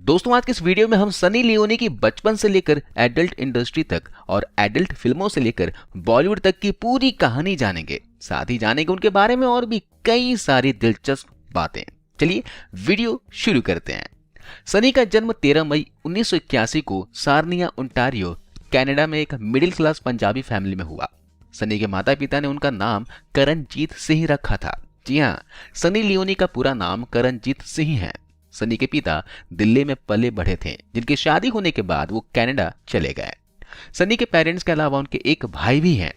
दोस्तों, आज के इस वीडियो में हम सनी लियोनी की बचपन से लेकर एडल्ट इंडस्ट्री तक और एडल्ट फिल्मों से लेकर बॉलीवुड तक की पूरी कहानी जानेंगे। साथ ही जानेंगे उनके बारे में और भी कई सारी दिलचस्प बातें। चलिए वीडियो शुरू करते हैं। सनी का जन्म 13 मई 1981 को सार्निया, ओंटारियो, कनाडा में एक मिडिल क्लास पंजाबी फैमिली में हुआ। सनी के माता पिता ने उनका नाम करणजीत सिंह रखा था। जी हाँ, सनी लियोनी का पूरा नाम करणजीत सिंह है। सनी के पिता दिल्ली में पले बढ़े थे, जिनकी शादी होने के बाद वो कनाडा चले गए। सनी के पेरेंट्स के अलावा उनके एक भाई भी हैं।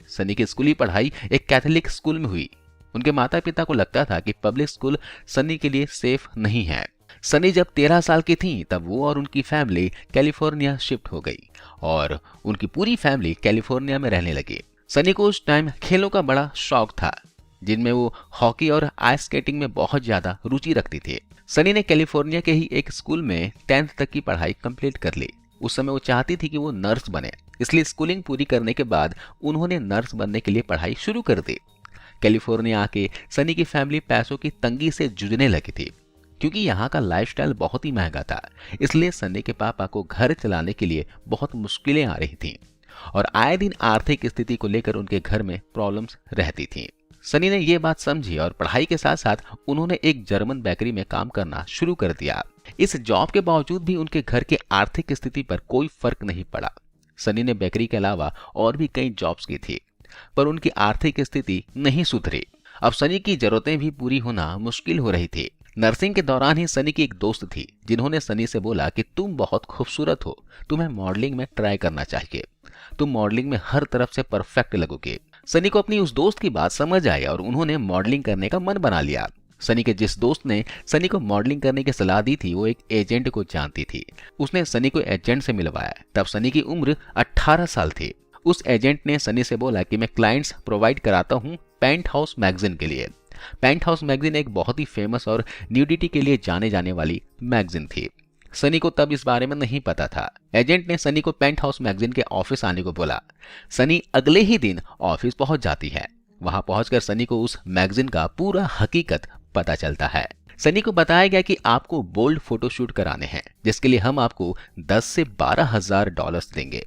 सनी की स्कूली पढ़ाई एक कैथोलिक स्कूल में हुई। उनके माता पिता को लगता था कि पब्लिक स्कूल सनी के लिए सेफ नहीं है। सनी जब 13 साल की थी तब वो और उनकी फैमिली कैलिफोर्निया शिफ्ट हो गई और उनकी पूरी फैमिली कैलिफोर्निया में रहने लगी। सनी को उस टाइम खेलों का बड़ा शौक था, जिनमें वो हॉकी और आइस स्केटिंग में बहुत ज्यादा रुचि रखती थी। सनी ने कैलिफोर्निया के ही एक स्कूल में 10th तक की पढ़ाई कंप्लीट कर ली। उस समय वो चाहती थी कि वो नर्स बने, इसलिए स्कूलिंग पूरी करने के बाद उन्होंने नर्स बनने के लिए पढ़ाई शुरू कर दी। कैलिफोर्निया आके सनी की फैमिली पैसों की तंगी से जूझने लगी थी, क्योंकि यहाँ का लाइफस्टाइल बहुत ही महंगा था। इसलिए सनी के पापा को घर चलाने के लिए बहुत मुश्किलें आ रही थीं और आए दिन आर्थिक स्थिति को लेकर उनके घर में प्रॉब्लम्स रहती थीं। सनी ने ये बात समझी और पढ़ाई के साथ साथ उन्होंने एक जर्मन बेकरी में काम करना शुरू कर दिया। इस जॉब के बावजूद भी उनके घर के आर्थिक स्थिति पर कोई फर्क नहीं पड़ा। सनी ने बेकरी के अलावा और भी कई जॉब्स की थी, पर उनकी आर्थिक स्थिति नहीं सुधरी। अब सनी की जरूरतें भी पूरी होना मुश्किल हो रही थी। नर्सिंग के दौरान ही सनी की एक दोस्त थी, जिन्होंने सनी से बोला कि तुम बहुत खूबसूरत हो, तुम्हें मॉडलिंग में ट्राई करना चाहिए, तुम मॉडलिंग में हर तरफ से परफेक्ट लगोगे। सनी को अपनी उस दोस्त की बात समझ आई और उन्होंने मॉडलिंग करने का मन बना लिया। सनी के जिस दोस्त ने सनी को मॉडलिंग करने की सलाह दी थी, वो एक एजेंट को जानती थी। उसने सनी को एजेंट से मिलवाया। तब सनी की उम्र 18 साल थी। उस एजेंट ने सनी से बोला कि मैं क्लाइंट्स प्रोवाइड कराता हूँ पेंट हाउस मैगजीन के लिए। पेंट हाउस मैगजीन एक बहुत ही फेमस और न्यूडिटी के लिए जाने जाने वाली मैगजीन थी। सनी को तब इस बारे में नहीं पता था। एजेंट ने सनी को पेंट हाउस मैगजीन के ऑफिस आने को बोला। सनी अगले ही दिन ऑफिस पहुंच जाती है। वहां पहुंचकर सनी को उस मैगजीन का पूरा हकीकत पता चलता है। सनी को बताया गया कि आपको बोल्ड फोटोशूट कराने हैं, जिसके लिए हम आपको 10 से 12 हजार डॉलर्स देंगे।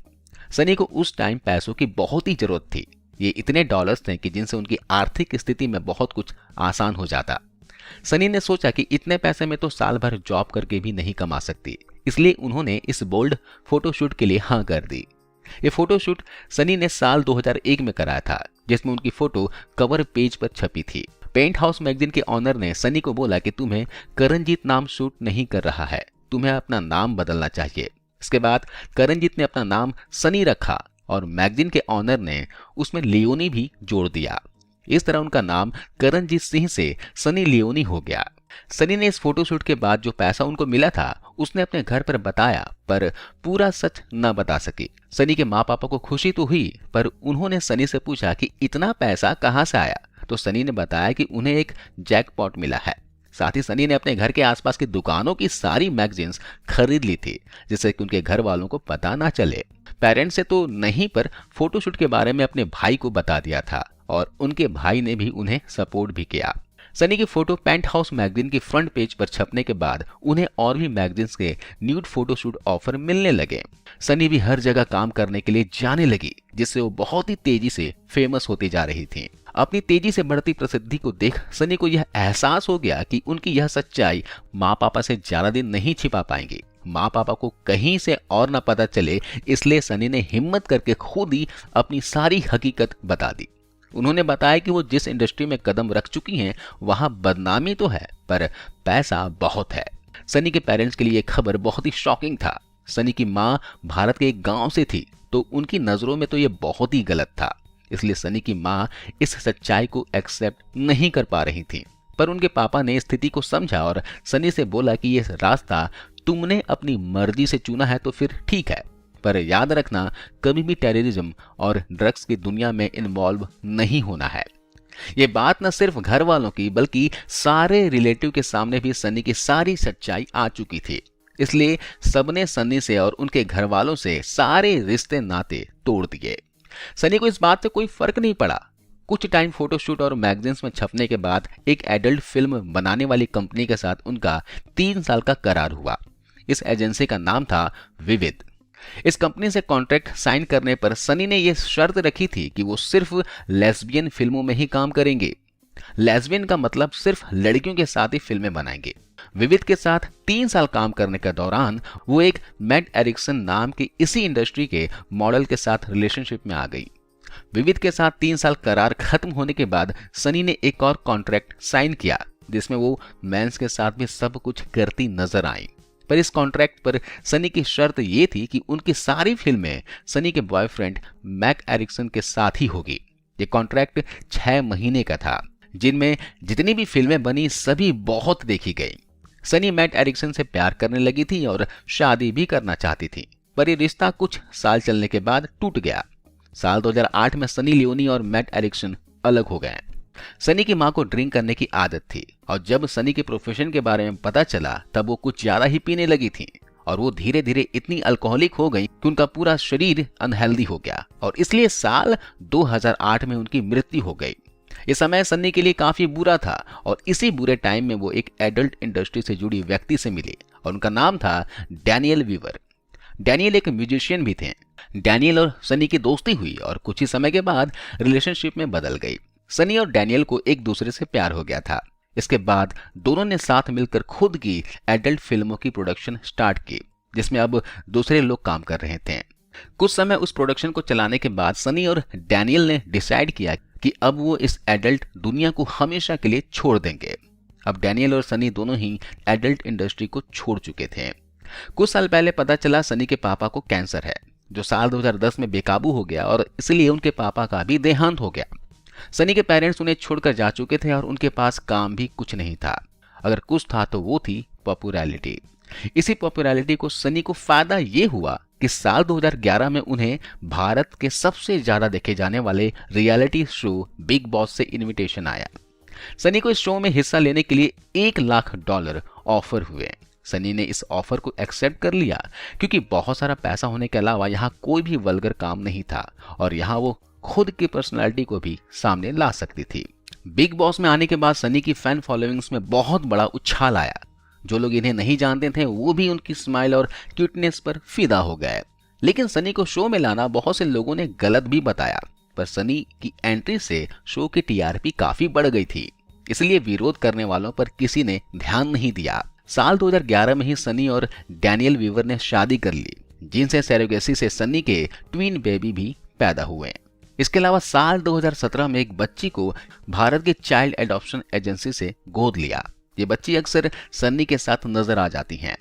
सनी को उस टाइम पैसों की बहुत ही जरूरत थी। ये इतने डॉलर्स थे कि जिनसे उनकी आर्थिक स्थिति में बहुत कुछ आसान हो जाता। सनी ने सोचा कि इतने पैसे में तो साल भर जॉब करके भी नहीं कमा सकती, इसलिए उन्होंने इस बोल्ड फोटोशूट के लिए हाँ कर दी। ये फोटोशूट सनी ने साल 2001 में कराया था, जिसमें उनकी फोटो कवर पेज पर छपी थी। पेंट हाउस मैगजीन के ऑनर ने सनी को बोला कि तुम्हें करणजीत नाम शूट नहीं कर रहा है, तुम्हें अपना नाम बदलना चाहिए। इसके बाद करणजीत ने अपना नाम सनी रखा और मैगजीन के ऑनर ने उसमें लियोनी भी जोड़ दिया। इस तरह उनका नाम करणजीत सिंह से सनी लियोनी हो गया। सनी ने इस फोटोशूट के बाद जो पैसा उनको मिला था, उसने अपने घर पर बताया, पर पूरा सच न बता सकी। सनी के माँ पापा को खुशी तो हुई, पर उन्होंने सनी से पूछा कि इतना पैसा कहाँ से आया, तो सनी ने बताया कि उन्हें एक जैकपॉट मिला है। साथ ही सनी ने अपने घर के आसपास की दुकानों की सारी मैगजीन्स खरीद ली थी, जिससे कि उनके घर वालों को पता ना चले। पेरेंट्स से तो नहीं, पर फोटोशूट के बारे में अपने भाई को बता दिया था और उनके भाई ने भी उन्हें सपोर्ट भी किया। सनी की फोटो पेंट हाउस मैगजीन की फ्रंट पेज पर छपने के बाद उन्हें और भी मैगजीन्स के न्यूड फोटोशूट ऑफर मिलने लगे। सनी भी हर जगह काम करने के लिए जाने लगी, जिससे वो बहुत ही तेजी से फेमस होती जा रही थी। अपनी तेजी से बढ़ती प्रसिद्धि को देख सनी को यह एहसास हो गया कि उनकी यह सच्चाई माँ पापा से ज्यादा दिन नहीं छिपा पाएंगी। माँ पापा को कहीं से और न पता चले, इसलिए सनी ने हिम्मत करके खुद ही अपनी सारी हकीकत बता दी। उन्होंने बताया कि वो जिस इंडस्ट्री में कदम रख चुकी हैं, वहां बदनामी तो है, पर पैसा बहुत है। सनी के पेरेंट्स के लिए ये खबर बहुत ही शॉकिंग था। सनी की माँ भारत के एक गांव से थी, तो उनकी नजरों में तो ये बहुत ही गलत था। इसलिए सनी की माँ इस सच्चाई को एक्सेप्ट नहीं कर पा रही थी। पर उनके पापा ने स्थिति को समझा और सनी से बोला कि ये रास्ता तुमने अपनी मर्जी से चुना है तो फिर ठीक है, पर याद रखना कभी भी टेररिज्म और ड्रग्स की दुनिया में इन्वॉल्व नहीं होना है। ये बात न सिर्फ घर वालों की बल्कि सारे रिलेटिव के सामने भी सनी की सारी सच्चाई आ चुकी थी। इसलिए सबने सनी से और उनके घर वालों से सारे रिश्ते नाते तोड़ दिए। सनी को इस बात से कोई फर्क नहीं पड़ा। कुछ टाइम फोटोशूट और मैगजीन्स में छपने के बाद एक एडल्ट फिल्म बनाने वाली कंपनी के साथ उनका 3 साल का करार हुआ। इस एजेंसी का नाम था विविध। इस कंपनी से कॉन्ट्रैक्ट साइन करने पर सनी ने यह शर्त रखी थी कि वो सिर्फ लेस्बियन फिल्मों में ही काम करेंगे। लेस्बियन का मतलब सिर्फ लड़कियों के साथ ही फिल्में बनाएंगे। विविध के साथ 3 साल काम करने के दौरान वो एक मैट एरिक्सन नाम की इसी इंडस्ट्री के मॉडल के साथ रिलेशनशिप में आ गई। विविध के साथ 3 साल करार खत्म होने के बाद सनी ने एक और कॉन्ट्रैक्ट साइन किया जिसमें वो मेंस के साथ भी सब कुछ करती नजर आई। पर इस कॉन्ट्रैक्ट पर सनी की शर्त ये थी कि उनकी सारी फिल्में सनी के बॉयफ्रेंड मैक एरिक्सन के साथ ही होगी। ये कॉन्ट्रैक्ट 6 महीने का था, जिनमें जितनी भी फिल्में बनी सभी बहुत देखी गई। सनी मैट एरिक्सन से प्यार करने लगी थी और शादी भी करना चाहती थी, पर ये रिश्ता कुछ साल चलने के बाद टूट गया। साल 2008 में सनी लियोनी और मैट एरिक्सन अलग हो गए। सनी की मां को ड्रिंक करने की आदत थी और जब सनी के प्रोफेशन के बारे में पता चला तब वो कुछ ज्यादा ही पीने लगी थी और वो धीरे धीरे इतनी अल्कोहलिक हो गई कि उनका पूरा शरीर अनहेल्दी हो गया और इसलिए साल 2008 में उनकी मृत्यु हो गई। ये समय सन्नी के लिए काफी बुरा था और इसी बुरे टाइम में वो एक एडल्ट इंडस्ट्री से जुड़ी व्यक्ति से मिली और उनका नाम था डैनियल वीवर। डैनियल एक म्यूजिशियन भी थे। डैनियल और सनी की दोस्ती हुई और कुछ ही समय के बाद रिलेशनशिप में बदल गई। सनी और डैनियल को एक दूसरे से प्यार हो गया था। इसके बाद दोनों ने साथ मिलकर खुद की एडल्ट फिल्मों की प्रोडक्शन स्टार्ट की जिसमें अब दूसरे लोग काम कर रहे थे। कुछ समय उस प्रोडक्शन को चलाने के बाद सनी और डैनियल ने डिसाइड किया कि अब वो इस एडल्ट दुनिया को हमेशा के लिए छोड़ देंगे। अब डैनियल और सनी दोनों ही एडल्ट इंडस्ट्री को छोड़ चुके थे। कुछ साल पहले पता चला सनी के पापा को कैंसर है जो साल 2010 में बेकाबू हो गया और इसलिए उनके पापा का भी देहांत हो गया। सनी के पेरेंट्स उन्हें छोड़कर जा चुके थे और उनके पास काम भी कुछ नहीं था। अगर कुछ था तो वो थी पॉपुलैरिटी। इसी पॉपुलैरिटी को सनी को फायदा ये हुआ कि साल 2011 में उन्हें भारत के सबसे ज्यादा देखे जाने वाले रियलिटी शो बिग बॉस से इनविटेशन आया। सनी को इस शो में हिस्सा लेने के लिए $1 लाख ऑफर हुए। सनी ने इस ऑफर को एक्सेप्ट कर लिया क्योंकि बहुत सारा पैसा होने के अलावा यहाँ कोई भी वल्गर काम नहीं था और यहाँ वो खुद की पर्सनालिटी को भी सामने ला सकती थी। बिग बॉस में आने के बाद सनी की फैन फॉलोइंग्स में बहुत बड़ा उछाल आया। जो लोग इन्हें नहीं जानते थे वो भी उनकी स्माइल और क्यूटनेस पर फिदा हो गए। लेकिन सनी को शो में लाना बहुत से लोगों ने गलत भी बताया, पर सनी की एंट्री से शो की टीआरपी काफी बढ़ गई थी, इसलिए विरोध करने वालों पर किसी ने ध्यान नहीं दिया। साल 2011 में ही सनी और डैनियल वीवर ने शादी कर ली जिनसे सरोगेसी से सनी के ट्विन बेबी भी पैदा हुए। इसके अलावा साल 2017 में एक बच्ची को भारत की चाइल्ड एडॉप्शन एजेंसी से गोद लिया। ये बच्ची अक्सर सन्नी के साथ नजर आ जाती हैं।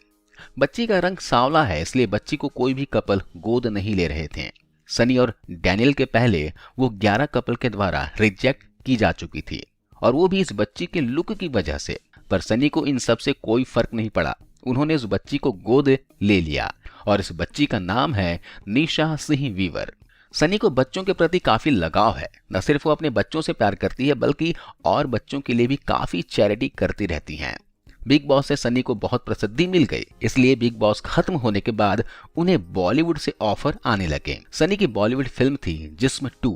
बच्ची का रंग सांवला है इसलिए बच्ची को कोई भी कपल गोद नहीं ले रहे थे। सनी और डैनियल के पहले वो 11 कपल के द्वारा रिजेक्ट की जा चुकी थी और वो भी इस बच्ची के लुक की वजह से। पर सनी को इन सब से कोई फर्क नहीं पड़ा। उन्होंने उस बच्ची को गोद ले लिया और इस बच्ची का नाम है निशा सिंह वीवर। सनी को बच्चों के प्रति काफी लगाव है। न सिर्फ वो अपने बच्चों से प्यार करती है बल्कि और बच्चों के लिए भी काफी चैरिटी करती रहती हैं। बिग बॉस से सनी को बहुत प्रसिद्धि मिल गई, इसलिए बिग बॉस खत्म होने के बाद उन्हें बॉलीवुड से ऑफर आने लगे। सनी की बॉलीवुड फिल्म थी जिस्म 2।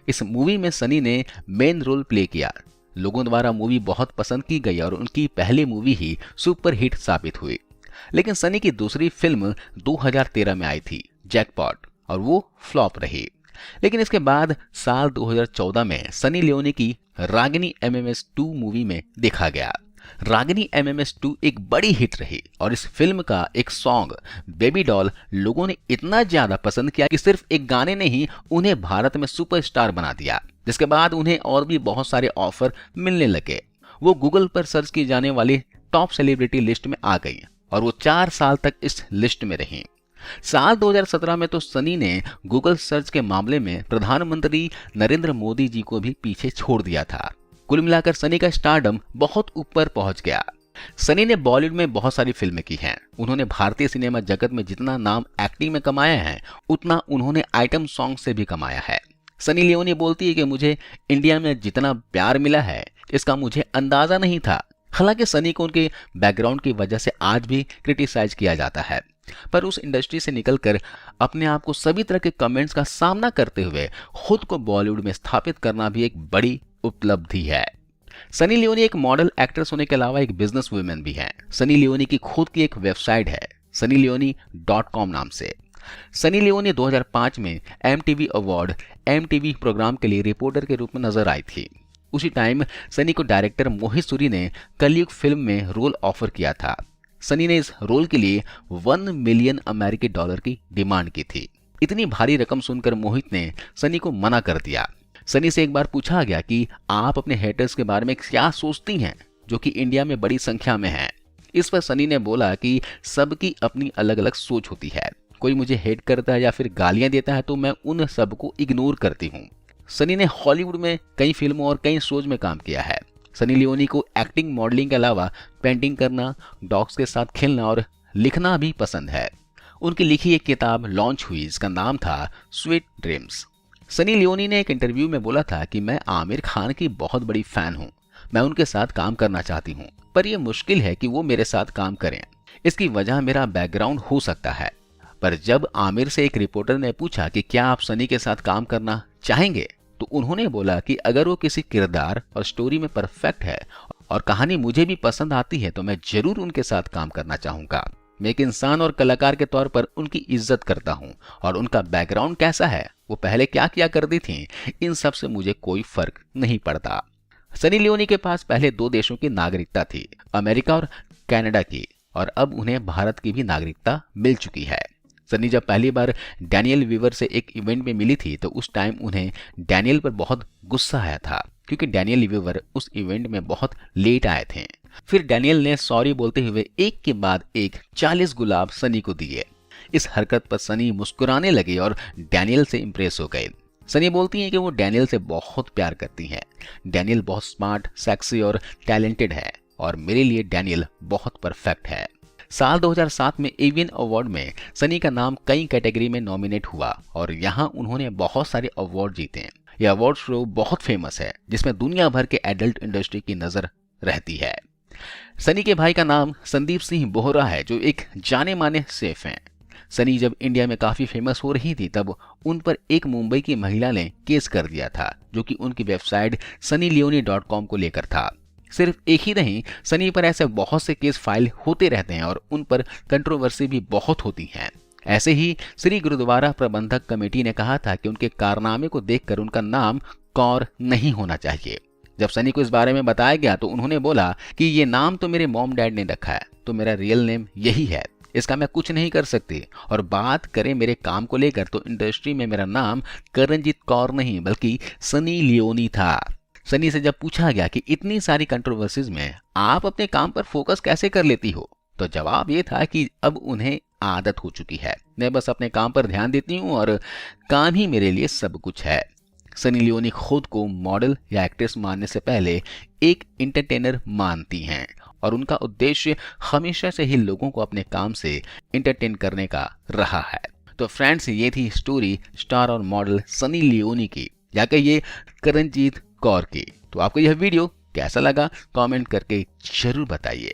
इस मूवी में सनी ने मेन रोल प्ले किया। लोगों द्वारा मूवी बहुत पसंद की गई और उनकी पहली मूवी ही सुपर हिट साबित हुई। लेकिन सनी की दूसरी फिल्म 2013 में आई थी जैकपॉट, और वो फ्लॉप रही। लेकिन इसके बाद साल 2014 में सनी लियोनी की रागिनी MMS 2 मूवी में देखा गया। रागिनी MMS 2 एक बड़ी हिट रही और इस फिल्म का एक सॉन्ग बेबी डॉल लोगों ने इतना ज्यादा पसंद किया कि सिर्फ एक गाने ने ही उन्हें भारत में सुपरस्टार बना दिया। जिसके बाद उन्हें और भी बहुत सारे ऑफर मिलने लगे। वो गूगल पर सर्च की जाने वाली टॉप सेलिब्रिटी लिस्ट में आ गई और वो 4 साल तक इस लिस्ट में रही। साल 2017 में तो सनी ने गूगल सर्च के मामले में प्रधानमंत्री नरेंद्र मोदी जी को भी पीछे छोड़ दिया था। कुल मिलाकर सनी का स्टारडम बहुत ऊपर पहुंच गया। सनी ने बॉलीवुड में बहुत सारी फिल्में की हैं। उन्होंने भारतीय सिनेमा जगत में जितना नाम एक्टिंग में कमाया है उतना उन्होंने आइटम सॉन्ग से भी कमाया है। सनी लियोनी बोलती है कि मुझे इंडिया में जितना प्यार मिला है इसका मुझे अंदाजा नहीं था। हालांकि सनी को उनके बैकग्राउंड की वजह से आज भी क्रिटिसाइज किया जाता है, पर उस इंडस्ट्री से निकलकर अपने आप को सभी तरह के कमेंट्स का सामना करते हुए खुद को बॉलीवुड में स्थापित करना भी एक बड़ी उपलब्धि है। सनी लियोनी एक मॉडल एक्ट्रेस होने के अलावा एक बिजनेस वुमेन भी है। सनी लियोनी की खुद की एक वेबसाइट है sunnyleone.com नाम से। सनी लियोनी 2005 में MTV अवार्ड MTV प्रोग्राम के लिए रिपोर्टर के रूप में नजर आई थी। उसी टाइम सनी को डायरेक्टर मोहित सूरी ने कलयुग फिल्म में रोल ऑफर किया था। सनी ने इस रोल के लिए 1 मिलियन अमेरिकी डॉलर की डिमांड की थी। इतनी भारी रकम सुनकर मोहित ने सनी को मना कर दिया। सनी से एक बार पूछा गया कि आप अपने हेटर्स के बारे में क्या सोचती हैं, जो कि इंडिया में बड़ी संख्या में हैं। इस पर सनी ने बोला कि सबकी अपनी अलग अलग सोच होती है, कोई मुझे हेट करता है या फिर गालियां देता है तो मैं उन सबको इग्नोर करती हूँ। सनी ने हॉलीवुड में कई फिल्मों और कई शोज में काम किया है। सनी लियोनी को एक्टिंग, मॉडलिंग के अलावा पेंटिंग करना, डॉग्स के साथ खेलना और लिखना भी पसंद है। उनकी लिखी एक किताब लॉन्च हुई, इसका नाम था स्वीट ड्रीम्स। सनी लियोनी ने एक इंटरव्यू में बोला था कि मैं आमिर खान की बहुत बड़ी फैन हूँ, मैं उनके साथ काम करना चाहती हूँ, पर यह मुश्किल है कि वो मेरे साथ काम करें। इसकी वजह मेरा बैकग्राउंड हो सकता है। पर जब आमिर से एक रिपोर्टर ने पूछा कि क्या आप सनी के साथ काम करना चाहेंगे, तो उन्होंने बोला कि अगर वो किसी किरदार और स्टोरी में परफेक्ट है और कहानी मुझे भी पसंद आती है तो मैं जरूर उनके साथ काम करना चाहूंगा। मैं एक इंसान और कलाकार के तौर पर उनकी इज्जत करता हूं और उनका बैकग्राउंड कैसा है, वो पहले क्या किया करती थी, इन सब से मुझे कोई फर्क नहीं पड़ता। सनी लियोनी के पास पहले 2 देशों की नागरिकता थी, अमेरिका और कनाडा की, और अब उन्हें भारत की भी नागरिकता मिल चुकी है। सनी जब पहली बार डैनियल वीवर से एक इवेंट में मिली थी तो उस टाइम उन्हें डैनियल पर बहुत गुस्सा आया था, क्योंकि डैनियल वीवर उस इवेंट में बहुत लेट आए थे। फिर डैनियल ने सॉरी बोलते हुए एक के बाद एक 40 गुलाब सनी को दिए। इस हरकत पर सनी मुस्कुराने लगे और डैनियल से इंप्रेस हो गए। सनी बोलती हैं कि वो डैनियल से बहुत प्यार करती हैं। डैनियल बहुत स्मार्ट, सेक्सी और टैलेंटेड है और मेरे लिए डैनियल बहुत परफेक्ट है। साल 2007 में एवियन अवार्ड में सनी का नाम कई कैटेगरी में नॉमिनेट हुआ और यहाँ उन्होंने बहुत सारे अवार्ड जीते। यह अवार्ड शो बहुत फेमस है, जिसमें दुनिया भर के एडल्ट इंडस्ट्री की नजर रहती है। सनी के भाई का नाम संदीप सिंह बोहरा है, जो एक जाने माने शेफ हैं। सनी जब इंडिया में काफी फेमस हो रही थी तब उन पर एक मुंबई की महिला ने केस कर दिया था, जो कि उनकी वेबसाइट sunnyleone.com को लेकर था। सिर्फ एक ही नहीं, सनी पर ऐसे बहुत से केस फाइल होते रहते हैं और उन पर कंट्रोवर्सी भी बहुत होती है। ऐसे ही श्री गुरुद्वारा प्रबंधक कमेटी ने कहा था कि उनके कारनामे को देखकर उनका नाम कौर नहीं होना चाहिए। जब सनी को इस बारे में बताया गया तो उन्होंने बोला कि ये नाम तो मेरे मॉम डैड ने रखा है, तो मेरा रियल नेम यही है, इसका मैं कुछ नहीं कर सकती। और बात करें मेरे काम को लेकर तो इंडस्ट्री में मेरा नाम करणजीत कौर नहीं बल्कि सनी लियोनी था। सनी से जब पूछा गया कि इतनी सारी कंट्रोवर्सीज में आप अपने काम पर फोकस कैसे कर लेती हो, तो जवाब ये था कि अब उन्हें आदत हो चुकी है, मैं बस अपने काम पर ध्यान देती हूँ और काम ही मेरे लिए सब कुछ है। सनी लियोनी खुद को मॉडल या एक्ट्रेस मानने से पहले एक एंटरटेनर मानती हैं और उनका उद्देश्य हमेशा से ही लोगों को अपने काम से एंटरटेन करने का रहा है। तो फ्रेंड्स, ये थी स्टोरी स्टार और मॉडल सनी लियोनी की, या कि ये करणजीत कौर की। तो आपको यह वीडियो कैसा लगा कमेंट करके जरूर बताइए।